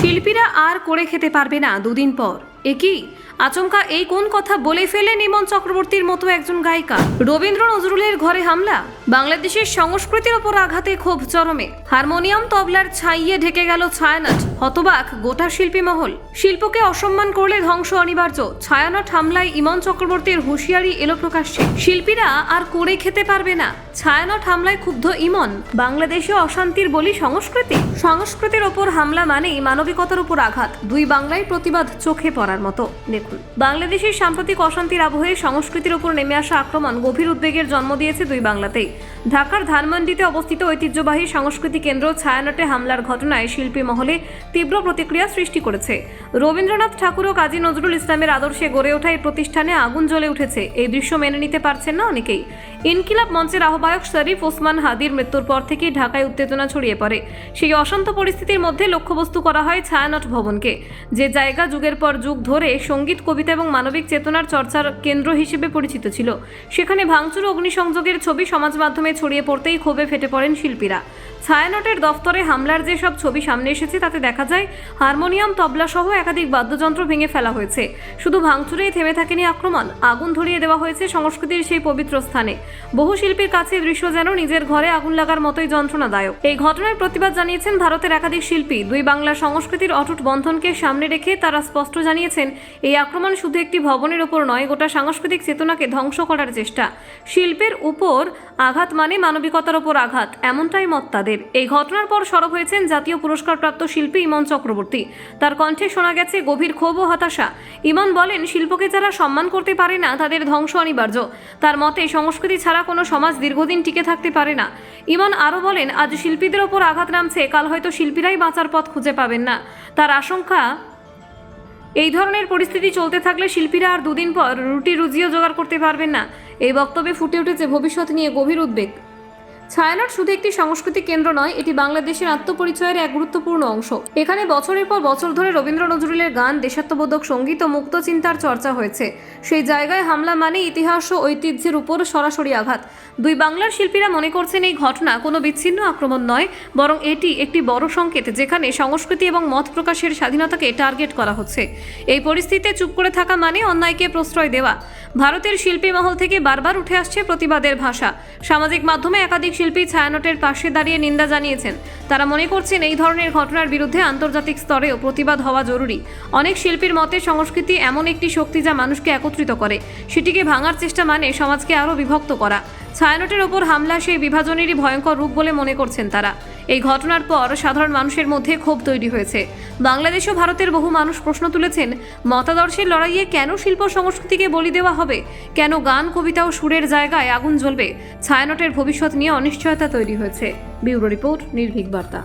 শিল্পীরা আর করে খেতে পারবে না দুদিন পর। একই আচমকা এই কোন কথা বলে ফেলেন ইমন চক্রবর্তীর মতো একজন গায়িকা। রবীন্দ্র নজরুলের ঘরে হামলা, বাংলাদেশের সংস্কৃতির ওপর আঘাতে ক্ষোভ চরমে। হারমোনিয়াম তবলার ছাইয়ে ঢেকে গেল ছায়ানট, হতবাক গোটা শিল্পী মহল। শিল্পকে অসম্মান করলে ধ্বংস অনিবার্য। ছায়ানট হামলায় ইমন চক্রবর্তীর হুঁশিয়ারি এলো প্রকাশ্যে। শিল্পীরা আর করে খেতে পারবে না। ছায়ানট হামলায় ক্ষুব্ধ ইমন। বাংলাদেশে অশান্তির বলি সংস্কৃতি। সংস্কৃতির ওপর হামলা মানেই মানবিকতার উপর আঘাত। দুই বাংলায় প্রতিবাদ চোখে পড়ার মতো। দেখুন, বাংলাদেশের সাম্প্রতিক অশান্তির আবহে সংস্কৃতির উপর নেমে আসা আক্রমণ গভীর উদ্বেগের জন্ম দিয়েছে দুই বাংলাতেই। ঢাকার ধানমন্ডিতে অবস্থিত ঐতিহ্যবাহী সংস্কৃতি কেন্দ্র ছায়ানটে হামলার ঘটনায় শিল্পী মহলে তীব্র প্রতিক্রিয়া সৃষ্টি করেছে। রবীন্দ্রনাথ ঠাকুর ও কাজী নজরুল ইসলামের আদর্শে গড়ে ওঠা এই প্রতিষ্ঠানে আগুন জ্বলে উঠেছে। এই দৃশ্য মেনে নিতে পারছেন না অনেকেই। ইনকিলাব মঞ্চের আহ্বায়ক শরীফ ওসমান হাদির মৃত্যুর পর থেকেই ঢাকায় উত্তেজনা ছড়িয়ে পড়ে। সেই অশান্ত পরিস্থিতির মধ্যে লক্ষ্যবস্তু করা হয় ছায়ানট ভবনকে, যে জায়গা যুগের পর যুগ ধরে সঙ্গীত, কবিতা এবং মানবিক চেতনার চর্চার কেন্দ্র হিসেবে পরিচিত ছিল। সেখানে ভাঙচুর ও অগ্নিসংযোগের ছবি সমাজ মাধ্যমে ছড়িয়ে পড়তেই ক্ষোভে ফেটে পড়েন শিল্পীরা। ছায়ানটের দফতরে হামলার যে সব ছবি সামনে এসেছে তাতে দেখা যায় হারমোনিয়াম, তবলা সহ একাধিক বাদ্যযন্ত্র ভেঙে ফেলা হয়েছে। শুধু ভাঙচুরেই থেমে থাকেনি আক্রমণ, আগুন ধরিয়ে দেওয়া হয়েছে সংস্কৃতির সেই পবিত্র স্থানে। বহু শিল্পীর কাছে দৃশ্য যেন নিজের ঘরে আগুন লাগার মতোই যন্ত্রণাদায়ক। এই ঘটনার প্রতিবাদ জানিয়েছেন ভারতের একাধিক শিল্পী। দুই বাংলার সংস্কৃতির অটুট বন্ধনকে সামনে রেখে তারা স্পষ্ট জানিয়েছেন, এই আক্রমণ শুধু একটি ভবনের ওপর নয়, গোটা সাংস্কৃতিক চেতনাকে ধ্বংস করার চেষ্টা। শিল্পের উপর আঘাত মানে মানবিকতার ওপর আঘাত, এমনটাই মত তাদের। এই ঘটনার পর সরব হয়েছেন জাতীয় পুরস্কারপ্রাপ্ত শিল্পী ইমন চক্রবর্তী। তার কণ্ঠে শোনা গেছে গভীর ক্ষোভ ও হতাশা। ইমন বলেন, শিল্পকে যারা সম্মান করতে পারে না তাদের ধ্বংস অনিবার্য। তার মতে সংস্কৃতি ছাড়া কোনো সমাজ দীর্ঘদিন টিকে থাকতে পারে না। ইমন আরও বলেন, আজ শিল্পীদের ওপর আঘাত নামছে, কাল হয়তো শিল্পীরাই বাঁচার পথ খুঁজে পাবেন না। তার আশঙ্কা, এই ধরনের পরিস্থিতি চলতে থাকলে শিল্পীরা আর দুদিন পর রুটি রুজিও জোগাড় করতে পারবেন না। এই বক্তব্যে ফুটে উঠেছে ভবিষ্যৎ নিয়ে গভীর উদ্বেগ। ছায়ানট শুধু একটি সাংস্কৃতিক কেন্দ্র নয়, এটি বাংলাদেশের আত্মপরিচয়ের এক গুরুত্বপূর্ণ অংশ। এখানে বছরের পর বছর ধরে রবীন্দ্র নজরুলের গান, দেশাত্মবোধক সঙ্গীত ও মুক্ত চিন্তার চর্চা হয়েছে। সেই জায়গায় হামলা মানে ইতিহাস ও ঐতিহ্যের উপর সরাসরি আঘাত। দুই বাংলার শিল্পীরা মনে করছেন এই ঘটনা কোনো বিচ্ছিন্ন আক্রমণ নয়, বরং এটি একটি বড় সংকেত, যেখানে সংস্কৃতি এবং মত প্রকাশের স্বাধীনতাকে টার্গেট করা হচ্ছে। এই পরিস্থিতিতে চুপ করে থাকা মানে অন্যায়কে প্রশ্রয় দেওয়া। ভারতের শিল্পী মহল থেকে বারবার উঠে আসছে প্রতিবাদের ভাষা। সামাজিক মাধ্যমে একাধিক শিল্পী ছায়ানটের পাশে দাঁড়িয়ে নিন্দা জানিয়েছেন। তারা মনে করছেন এই ধরনের ঘটনার বিরুদ্ধে আন্তর্জাতিক স্তরেও প্রতিবাদ হওয়া জরুরি। অনেক শিল্পীর মতে সংস্কৃতি এমন একটি শক্তি যা মানুষকে একত্রিত করে। সেটিকে ভাঙার চেষ্টা মানে সমাজকে আরও বিভক্ত করা। ছায়ানটের ওপর হামলা সেই বিভাজনেরই ভয়ঙ্কর রূপ বলে মনে করছেন তারা। এই ঘটনার পর সাধারণ মানুষের মধ্যে ক্ষোভ তৈরি হয়েছে। বাংলাদেশ ও ভারতের বহু মানুষ প্রশ্ন তুলেছেন, মতাদর্শের লড়াইয়ে কেন শিল্প সংস্কৃতিকে বলি দেওয়া হবে? কেন গান, কবিতা ও সুরের জায়গায় আগুন জ্বলবে? ছায়ানটের ভবিষ্যৎ নিয়ে অনিশ্চয়তা তৈরি হয়েছে। ব্যুরো রিপোর্ট, নির্ভীক বার্তা।